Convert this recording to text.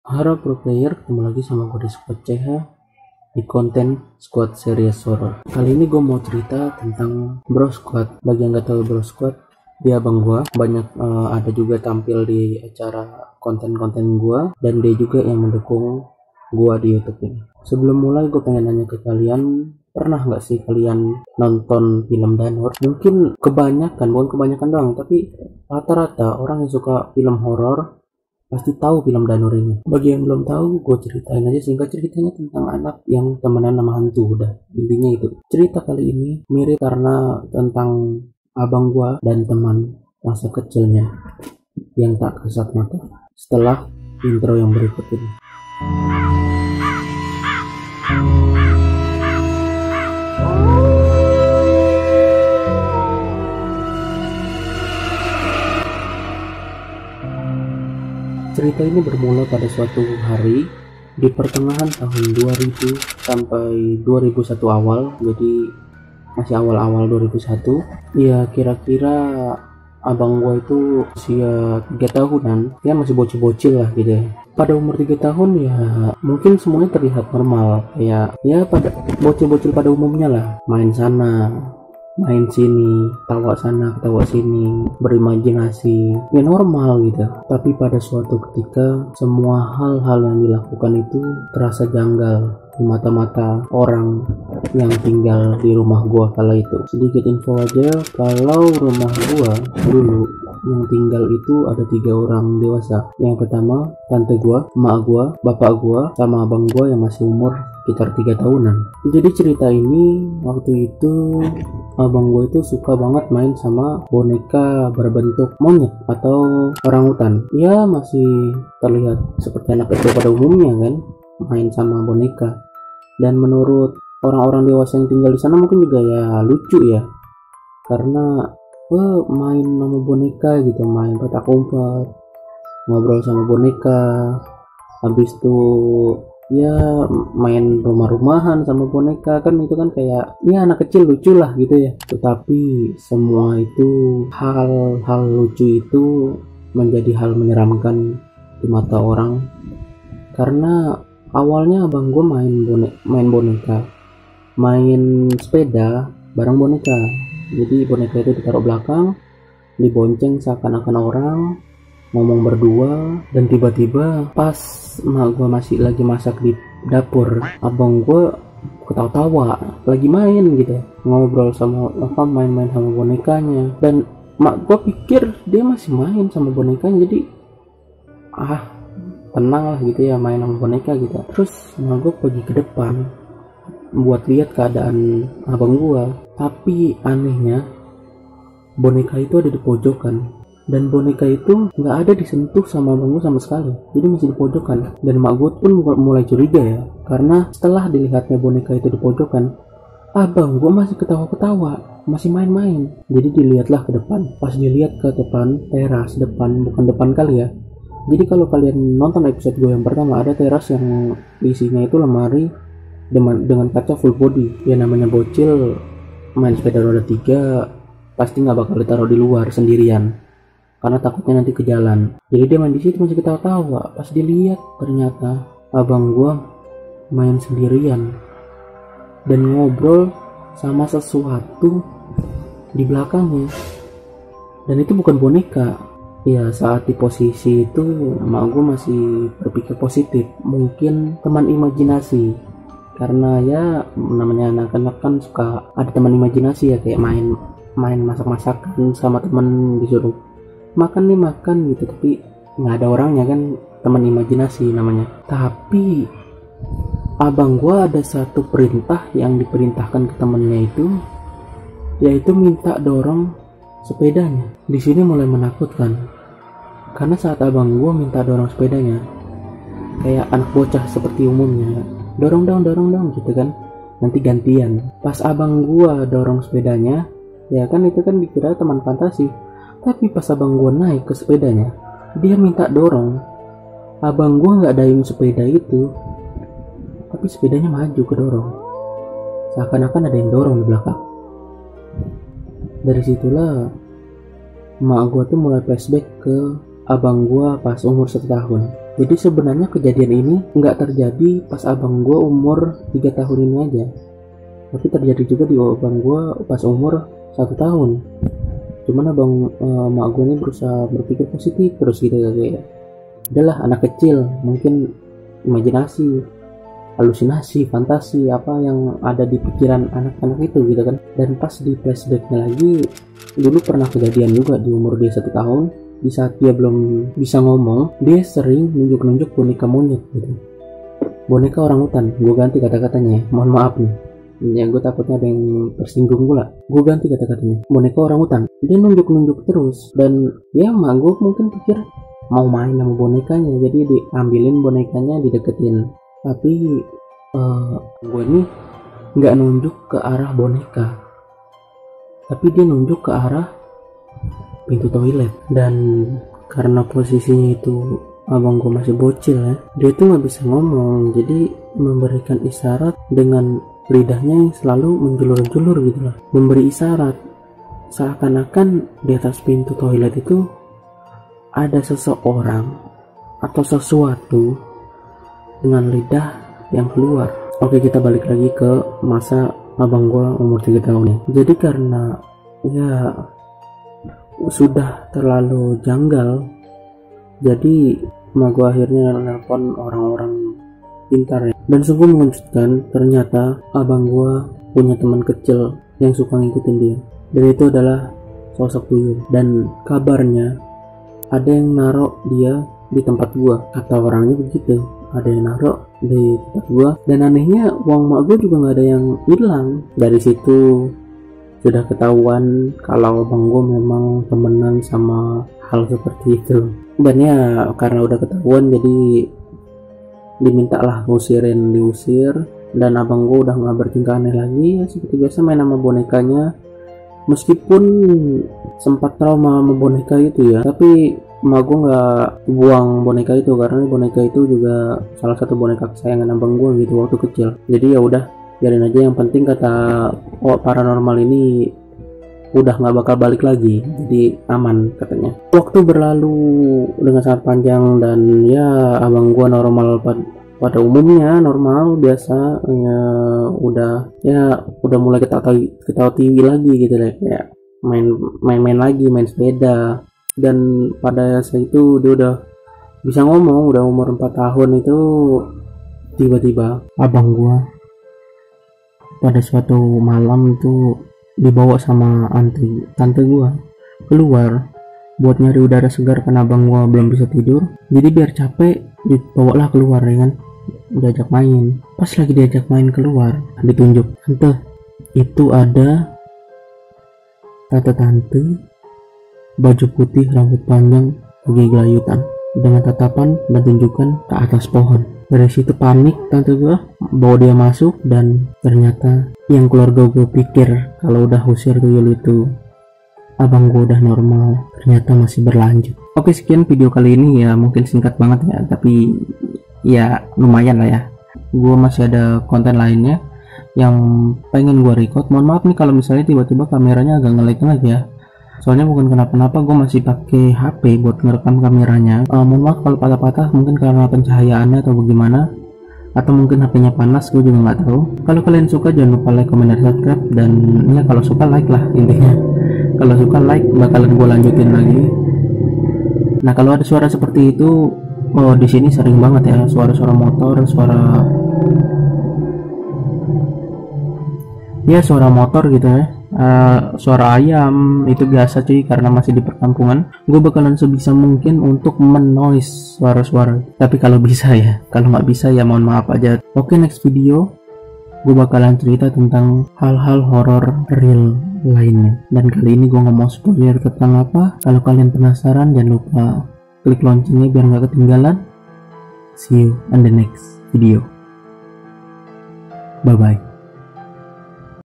Halo pro player, ketemu lagi sama gue di Squad CH di konten Squad Series Horror. Kali ini gue mau cerita tentang Bro Squad. Bagi yang gak tahu Bro Squad, dia abang gue banyak ada juga tampil di acara konten-konten gue, dan dia juga yang mendukung gue di YouTube ini. Sebelum mulai, gue pengen nanya ke kalian, pernah nggak sih kalian nonton film Danur? Mungkin bukan kebanyakan doang, tapi rata-rata orang yang suka film horor pasti tahu film Danur ini. Bagi yang belum tahu, gue ceritain aja singkat ceritanya tentang anak yang temenan sama hantu. Udah, intinya itu. Cerita kali ini mirip karena tentang abang gue dan teman masa kecilnya yang tak kasat mata. Setelah intro yang berikut ini. Cerita ini bermula pada suatu hari di pertengahan tahun 2000 sampai 2001 awal, jadi masih awal-awal 2001. Ya kira-kira abang gua itu usia 3 tahunan, ya masih bocil-bocil lah gitu ya. Pada umur 3 tahun ya mungkin semuanya terlihat normal, kayak ya pada bocil-bocil pada umumnya lah, main sana main sini, tawa sana ketawa sini, berimajinasi, ya normal gitu. Tapi pada suatu ketika semua hal-hal yang dilakukan itu terasa janggal di mata-mata orang yang tinggal di rumah gua kala itu. Sedikit info aja, kalau rumah gua dulu yang tinggal itu ada 3 orang dewasa. Yang pertama tante gua, emak gua, bapak gua, sama abang gua yang masih umur sekitar 3 tahunan. Jadi cerita ini waktu itu abang gue itu suka banget main sama boneka berbentuk monyet atau orangutan. Ya masih terlihat seperti anak kecil pada umumnya kan, main sama boneka. Dan menurut orang-orang dewasa yang tinggal di sana mungkin juga ya lucu ya, karena main sama boneka gitu, main petak umpet, ngobrol sama boneka, habis itu ya main rumah-rumahan sama boneka, kan itu kan kayak ya anak kecil lucu lah gitu ya. Tetapi semua itu hal-hal lucu itu menjadi hal menyeramkan di mata orang, karena awalnya abang gue main boneka, main sepeda bareng boneka. Jadi boneka itu ditaruh belakang, dibonceng seakan-akan orang, ngomong berdua, dan tiba-tiba pas emak gue masih lagi masak di dapur, abang gue ketawa-tawa lagi main gitu, ngobrol sama main-main sama bonekanya. Dan emak gue pikir dia masih main sama bonekanya, jadi tenang lah gitu ya, main sama boneka gitu. Terus emak gue pergi ke depan buat lihat keadaan abang gue, tapi anehnya boneka itu ada di pojokan, dan boneka itu nggak ada disentuh sama abang gue sama sekali, jadi masih di pojokan. Dan mak gue pun mulai curiga ya, karena setelah dilihatnya boneka itu di pojokan, abang gue masih ketawa-ketawa, masih main-main. Jadi dilihatlah ke depan. Pas dilihat ke depan, teras depan, bukan depan kali ya. Jadi kalau kalian nonton episode gue yang pertama, ada teras yang isinya itu lemari dengan kaca full body. Ya namanya bocil main sepeda roda 3 pasti nggak bakal ditaruh di luar sendirian, karena takutnya nanti ke jalan. Jadi dia main di situ masih ketawa-tawa. Pas dilihat ternyata abang gua main sendirian dan ngobrol sama sesuatu di belakangnya, dan itu bukan boneka. Ya saat di posisi itu emak gua masih berpikir positif, mungkin teman imajinasi, karena ya namanya anak-anak kan suka ada teman imajinasi ya, kayak main masak-masakan sama temen, disuruh makan gitu, tapi nggak ada orangnya kan, teman imajinasi namanya. Tapi abang gua ada satu perintah yang diperintahkan ke temennya itu, yaitu minta dorong sepedanya. Di sini mulai menakutkan, karena saat abang gua minta dorong sepedanya, kayak anak bocah seperti umumnya, dorong dong gitu kan, nanti gantian. Pas abang gua dorong sepedanya, ya kan itu kan dikira teman fantasi. Tapi pas abang gua naik ke sepedanya, dia minta dorong. Abang gua nggak dayung sepeda itu, tapi sepedanya maju ke dorong, seakan-akan ada yang dorong di belakang. Dari situlah emak gua tuh mulai flashback ke abang gua pas umur 1 tahun. Jadi sebenarnya kejadian ini nggak terjadi pas abang gue umur 3 tahun ini aja, tapi terjadi juga di abang gue pas umur 1 tahun. Cuman mak gue ini berusaha berpikir positif terus gitu, kayak adalah anak kecil, mungkin imajinasi, halusinasi, fantasi apa yang ada di pikiran anak-anak itu gitu kan. Dan pas di flashbacknya lagi, dulu pernah kejadian juga di umur dia 1 tahun. Di saat dia belum bisa ngomong, dia sering nunjuk-nunjuk boneka monyet gitu, boneka orangutan. Gue ganti kata-katanya, mohon maaf nih ya, gue takutnya ada yang tersinggung pula. Gue ganti kata-katanya, boneka orangutan. Dia nunjuk-nunjuk terus, dan ya mak gue mungkin pikir mau main sama bonekanya, jadi diambilin bonekanya, dideketin. Tapi gue ini nggak nunjuk ke arah boneka, tapi dia nunjuk ke arah pintu toilet. Dan karena posisinya itu abang gue masih bocil ya, dia tuh nggak bisa ngomong, jadi memberikan isyarat dengan lidahnya yang selalu menjulur-julur gitu lah, memberi isyarat seakan-akan di atas pintu toilet itu ada seseorang atau sesuatu dengan lidah yang keluar. Oke, kita balik lagi ke masa abang gua umur 3 tahun ya. Jadi karena ya sudah terlalu janggal, jadi emak gua akhirnya nelpon orang-orang pintar ya. Dan sungguh mengejutkan, ternyata abang gua punya teman kecil yang suka ngikutin dia, dan itu adalah sosok tuyul. Dan kabarnya ada yang narok dia di tempat gua, kata orangnya begitu, ada yang narok di tempat gua. Dan anehnya uang mak gua juga nggak ada yang hilang. Dari situ sudah ketahuan kalau abang gua memang temenan sama hal seperti itu. Dan ya karena udah ketahuan, jadi dimintalah diusir. Dan abang gua udah nggak bertingkah aneh lagi ya, seperti biasa main sama bonekanya. Meskipun sempat trauma sama boneka itu ya, tapi emak gue nggak buang boneka itu, karena boneka itu juga salah satu boneka kesayangan abang gue gitu waktu kecil. Jadi ya udah, biarin aja, yang penting kata paranormal ini udah nggak bakal balik lagi, jadi aman katanya. Waktu berlalu dengan sangat panjang, dan ya abang gue normal pada umumnya, normal biasa ya, udah mulai ketawa TV lagi gitu deh, kayak main lagi, main sepeda. Dan pada saat itu dia udah bisa ngomong, udah umur 4 tahun itu. Tiba-tiba abang gua pada suatu malam itu dibawa sama tante gua keluar buat nyari udara segar, karena abang gua belum bisa tidur. Jadi biar capek dibawalah keluar ya kan, diajak main. Pas lagi diajak main keluar, ditunjuk, tante itu ada tante baju putih, rambut panjang, pergi gelayutan dengan tatapan dan tunjukkan ke atas pohon. Dari situ panik tante gue, bawa dia masuk, dan ternyata yang keluarga gue pikir kalau udah usir tuyul itu, abang gue udah normal, ternyata masih berlanjut. Oke, sekian video kali ini ya, mungkin singkat banget ya, tapi ya lumayan lah ya. Gue masih ada konten lainnya yang pengen gue record. Mohon maaf nih kalau misalnya tiba-tiba kameranya agak nge-lag ya, soalnya bukan kenapa-napa, gue masih pakai HP buat ngerekam kameranya. Mohon maaf kalau patah-patah, mungkin karena pencahayaannya atau bagaimana, atau mungkin HP-nya panas, gue juga nggak tahu. Kalau kalian suka jangan lupa like, comment, dan subscribe. Dan ya kalau suka like lah intinya, kalau suka like bakalan gue lanjutin lagi. Nah kalau ada suara seperti itu, di sini sering banget ya, suara-suara motor, suara motor gitu ya. Suara ayam itu biasa cuy, karena masih di perkampungan. Gue bakalan sebisa mungkin untuk menoise suara-suara, tapi kalau bisa ya, kalau nggak bisa ya mohon maaf aja. Oke, next video gue bakalan cerita tentang hal-hal horor real lainnya, dan kali ini gue nggak mau spoiler tentang apa. Kalau kalian penasaran, jangan lupa klik loncengnya biar nggak ketinggalan. See you on the next video. Bye bye.